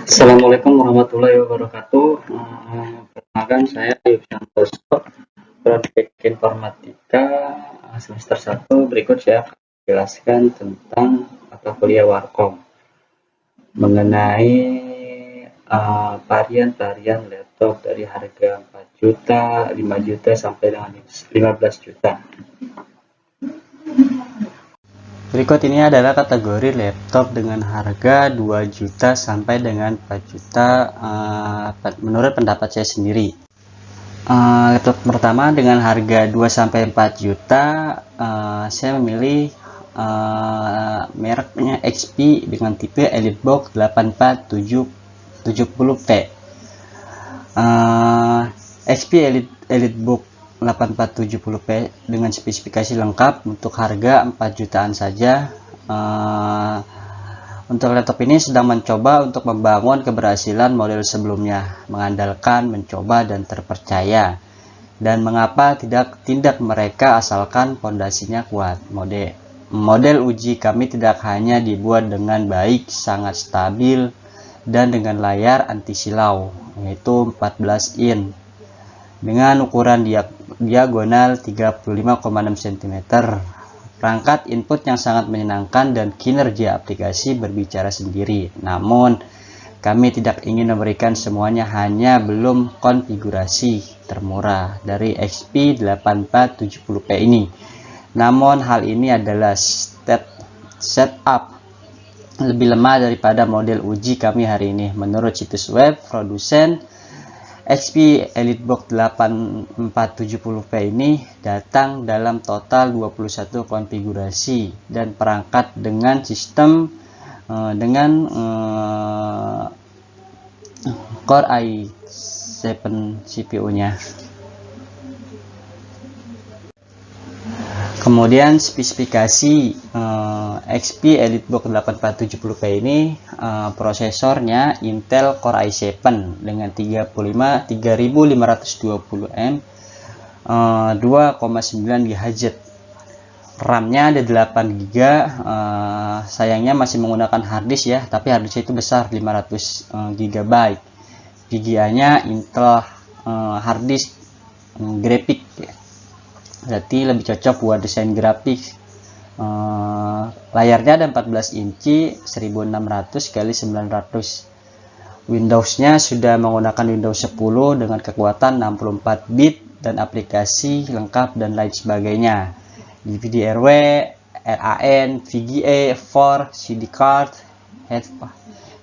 Assalamualaikum warahmatullahi wabarakatuh. Perkenalkan saya Ayub Santoso, Prodiek Informatika semester 1. Berikut saya akan menjelaskan tentang mata kuliah Warkom mengenai varian-varian laptop dari harga 4 juta, 5 juta sampai dengan 15 juta. Berikut ini adalah kategori laptop dengan harga 2 juta sampai dengan 4 juta menurut pendapat saya sendiri. Laptop pertama dengan harga 2 sampai 4 juta, saya memilih mereknya HP dengan tipe EliteBook 8470P. HP EliteBook 8470P dengan spesifikasi lengkap untuk harga 4 jutaan saja. Untuk laptop ini sedang mencoba untuk membangun keberhasilan model sebelumnya, mengandalkan, mencoba, dan terpercaya. Dan mengapa tidak mereka asalkan fondasinya kuat. Model uji kami tidak hanya dibuat dengan baik, sangat stabil, dan dengan layar anti silau, yaitu 14 in dengan ukuran diagonal 35,6 cm. Perangkat input yang sangat menyenangkan dan kinerja aplikasi berbicara sendiri. Namun, kami tidak ingin memberikan semuanya, hanya belum konfigurasi termurah dari HP 8470P ini. Namun, hal ini adalah setup lebih lemah daripada model uji kami hari ini. Menurut situs web produsen, HP EliteBook 8470P ini datang dalam total 21 konfigurasi dan perangkat dengan sistem Core i7 CPU-nya. Kemudian spesifikasi HP EliteBook 8470P ini, prosesornya Intel Core i7 dengan 3520M, 2,9 GHz. RAM-nya ada 8 GB. Sayangnya masih menggunakan harddisk ya, tapi harddisk itu besar, 500 GB. VGA-nya Intel harddisk grafik ya. Berarti lebih cocok buat desain grafik. Layarnya ada 14 inci 1600 x 900. Windows-nya sudah menggunakan Windows 10 dengan kekuatan 64 bit dan aplikasi lengkap dan lain sebagainya. DVD-RW, RAN, VGA, 4, CD card,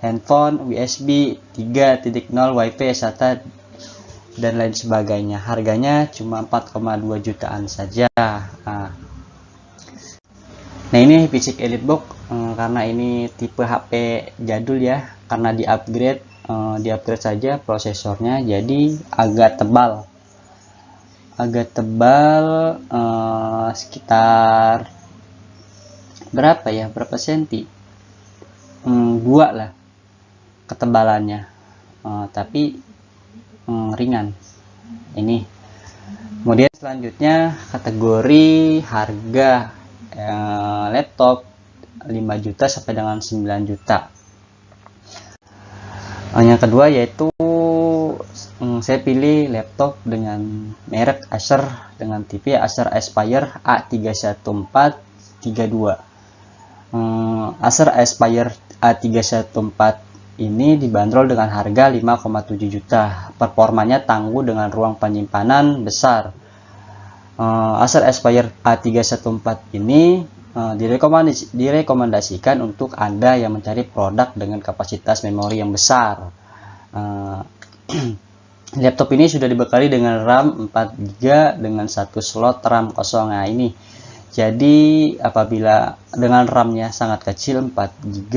handphone, USB 3.0, WiFi, SATA, dan lain sebagainya. Harganya cuma 4,2 jutaan saja. Nah ini fisik EliteBook, karena ini tipe HP jadul ya, karena di upgrade saja prosesornya, jadi agak tebal sekitar berapa senti, 2 lah ketebalannya, tapi ringan ini. Kemudian selanjutnya kategori harga laptop 5 juta sampai dengan 9 juta. Yang kedua yaitu saya pilih laptop dengan merek Acer dengan tipe Acer Aspire A31432. Acer Aspire A314 ini dibanderol dengan harga 5,7 juta. Performanya tangguh dengan ruang penyimpanan besar. Acer Aspire A314 ini direkomendasikan untuk Anda yang mencari produk dengan kapasitas memori yang besar. Laptop ini sudah dibekali dengan RAM 4 GB dengan 1 slot RAM kosong. Nah ini, jadi apabila dengan RAM-nya sangat kecil 4 GB,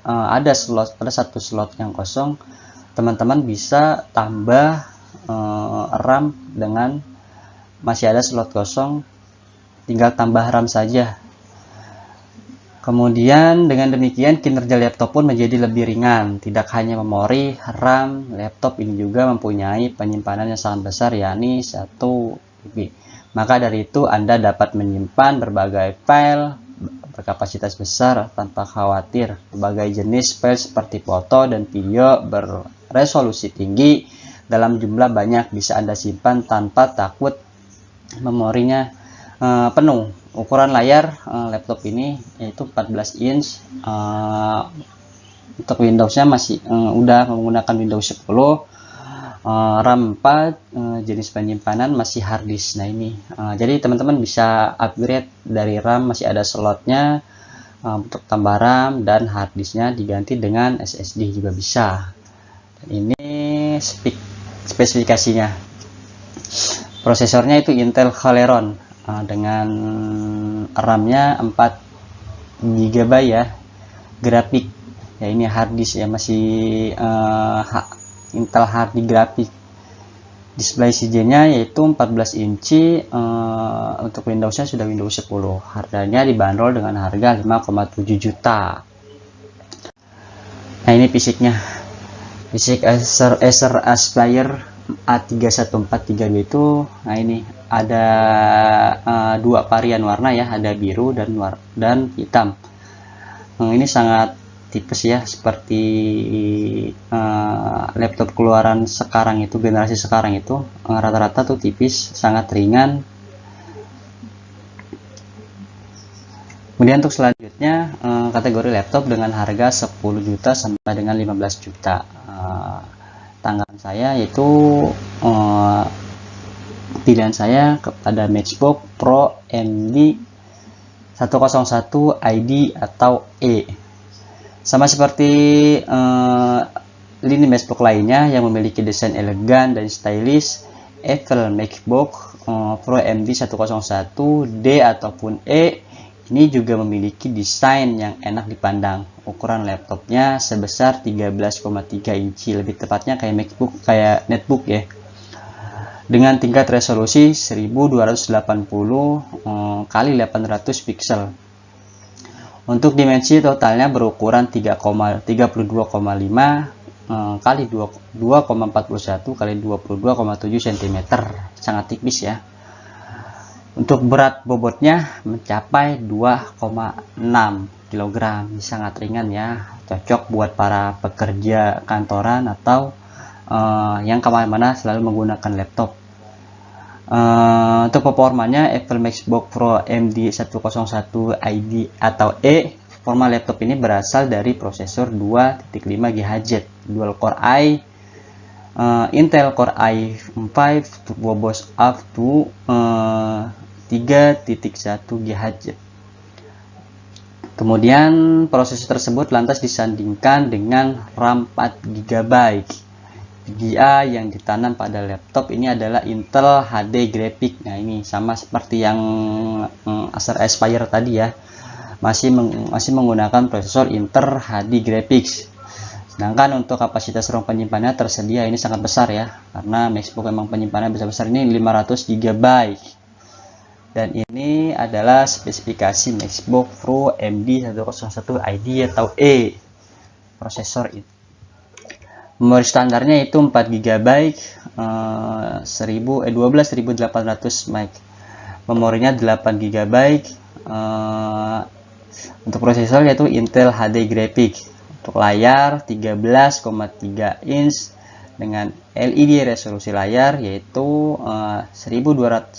ada 1 slot yang kosong, teman-teman bisa tambah RAM dengan masih ada slot kosong, tinggal tambah RAM saja. Kemudian dengan demikian kinerja laptop pun menjadi lebih ringan. Tidak hanya memori, RAM, laptop ini juga mempunyai penyimpanan yang sangat besar, yakni 1 GB. Maka dari itu Anda dapat menyimpan berbagai file berkapasitas besar tanpa khawatir. Berbagai jenis file seperti foto dan video beresolusi tinggi dalam jumlah banyak bisa Anda simpan tanpa takut memorinya penuh. Ukuran layar laptop ini yaitu 14 inch. Untuk Windowsnya masih udah menggunakan Windows 10. RAM 4, jenis penyimpanan masih harddisk. Nah ini jadi teman-teman bisa upgrade dari RAM, masih ada slotnya untuk tambah RAM, dan harddisknya diganti dengan SSD juga bisa. Dan ini spesifikasinya. Prosesornya itu Intel Celeron dengan RAM-nya 4 GB ya, grafik ya, ini harddisk ya, masih Intel HD grafik. Display CJ-nya yaitu 14 inci. Untuk Windows-nya sudah Windows 10. Harganya dibanderol dengan harga 5,7 juta. Nah ini fisiknya. Fisik Acer Aspire A3143B itu, nah ini ada dua varian warna ya, ada biru dan hitam. Ini sangat tipes ya, seperti laptop keluaran sekarang itu, generasi sekarang itu rata-rata tuh tipis, sangat ringan. Kemudian untuk selanjutnya kategori laptop dengan harga 10 juta sampai dengan 15 juta. Tanggapan saya yaitu pilihan saya kepada MacBook Pro AMD 101 ID atau E. Sama seperti lini MacBook lainnya yang memiliki desain elegan dan stylish, Apple MacBook Pro AMD 101D ataupun E ini juga memiliki desain yang enak dipandang. Ukuran laptopnya sebesar 13,3 inci, lebih tepatnya kayak netbook ya. Dengan tingkat resolusi 1280 kali 800 pixel. Untuk dimensi totalnya berukuran 32,5 kali 2,41 kali 22,7 cm, sangat tipis ya. Untuk berat bobotnya mencapai 2,6 kg, sangat ringan ya, cocok buat para pekerja kantoran atau yang kemana-mana selalu menggunakan laptop. Untuk performanya Apple MacBook Pro AMD 101 ID atau E, performa laptop ini berasal dari prosesor 2.5 GHz dual core i, Intel Core i5 Turbo Boost up to 3.1 GHz. Kemudian prosesor tersebut lantas disandingkan dengan RAM 4 GB. VGA yang ditanam pada laptop ini adalah Intel HD Graphics. Nah ini sama seperti yang Acer Aspire tadi ya, masih menggunakan prosesor Intel HD Graphics. Sedangkan untuk kapasitas ruang penyimpanannya tersedia ini sangat besar ya, karena MacBook memang penyimpanan besar-besar ini 500 GB. Dan ini adalah spesifikasi MacBook Pro AMD 101 ID atau E prosesor itu. Memori standarnya itu 4 GB 12.800 MB. Memorinya 8 GB. Untuk prosesor yaitu Intel HD Graphics. Untuk layar 13,3 inch dengan LED resolusi layar yaitu 1280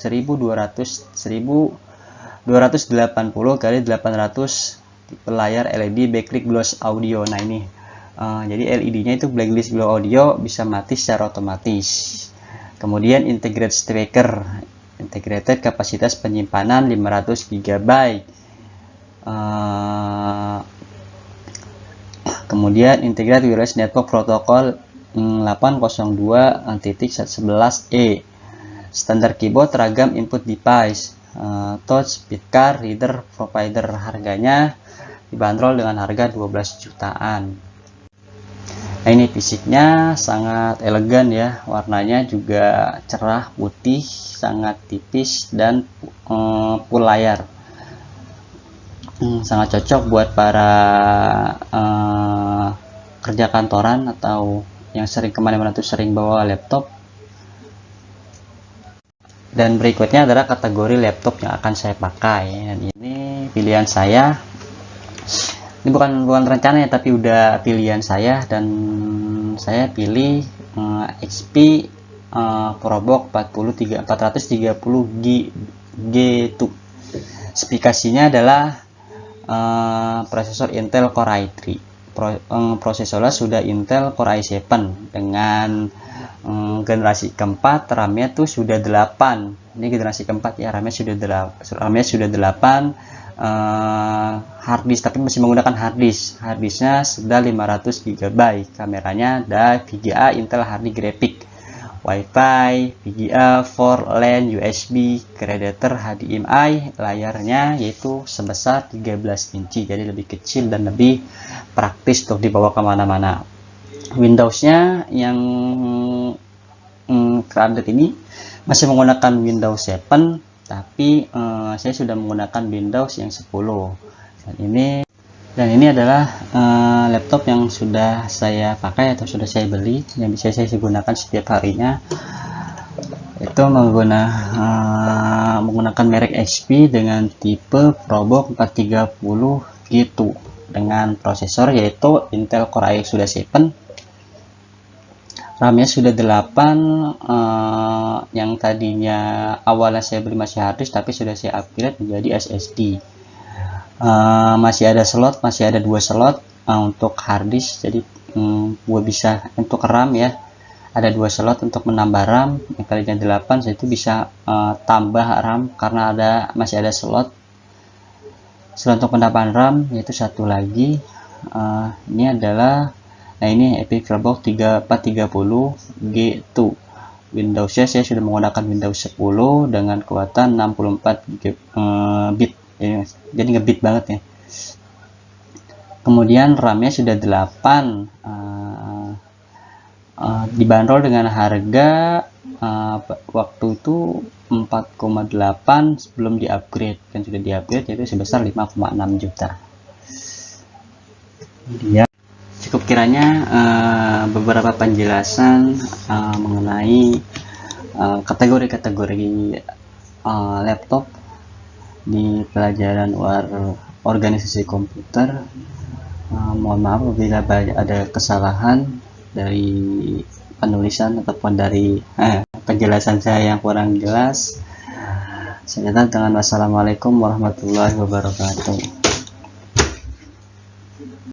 kali 800, tipe layar LED backlight gloss audio. Nah ini jadi LED-nya itu blacklist glow audio, bisa mati secara otomatis. Kemudian integrated speaker, integrated kapasitas penyimpanan 500 GB. Kemudian integrated wireless network protocol 802.11e. Standar keyboard, ragam input device, touch, speed card, reader provider. Harganya dibanderol dengan harga 12 jutaan. Nah ini fisiknya sangat elegan ya, warnanya juga cerah putih, sangat tipis dan full layar. Sangat cocok buat para kerja kantoran atau yang sering kemana-mana tuh sering bawa laptop. Dan berikutnya adalah kategori laptop yang akan saya pakai. Dan ini pilihan saya. Ini bukan rencana ya, tapi udah pilihan saya, dan saya pilih XP ProBook 430 G2. Spesifikasinya adalah prosesor Intel Core i3. Prosesornya sudah Intel Core i7 dengan generasi keempat, RAM-nya tuh sudah 8. Ini generasi keempat ya, RAM-nya sudah 8. Harddisk, tapi masih menggunakan harddisknya sudah 500 GB. Kameranya ada VGA Intel HD Graphic, Wi-Fi, VGA 4 LAN, USB, Predator HDMI. Layarnya yaitu sebesar 13 inci, jadi lebih kecil dan lebih praktis untuk dibawa kemana-mana. Windowsnya yang terupdate ini masih menggunakan Windows 7, tapi saya sudah menggunakan Windows yang 10. Dan ini adalah laptop yang sudah saya pakai atau sudah saya beli, yang bisa saya gunakan setiap harinya. Itu menggunakan merek HP dengan tipe ProBook 430 G2 dengan prosesor yaitu Intel Core i7. RAM-nya sudah 8, yang tadinya awalnya saya beli masih harddisk, tapi sudah saya upgrade menjadi SSD. Masih ada 2 slot untuk harddisk, jadi gue bisa untuk RAM ya, ada 2 slot untuk menambah RAM. Yang tadinya 8, saya itu bisa tambah RAM karena masih ada slot untuk penambahan RAM, yaitu satu lagi. Ini adalah ini HP ProBook 430 G2. Windowsnya saya sudah menggunakan Windows 10 dengan kekuatan 64 bit, jadi ngebit banget ya. Kemudian RAM-nya sudah 8, dibanderol dengan harga waktu itu 4,8 sebelum di-upgrade, dan sudah di-upgrade yaitu sebesar 5,6 juta. Dia cukup kiranya beberapa penjelasan mengenai kategori-kategori laptop di pelajaran organisasi komputer. Mohon maaf apabila ada kesalahan dari penulisan ataupun dari penjelasan saya yang kurang jelas. Saya katakan wassalamualaikum warahmatullahi wabarakatuh.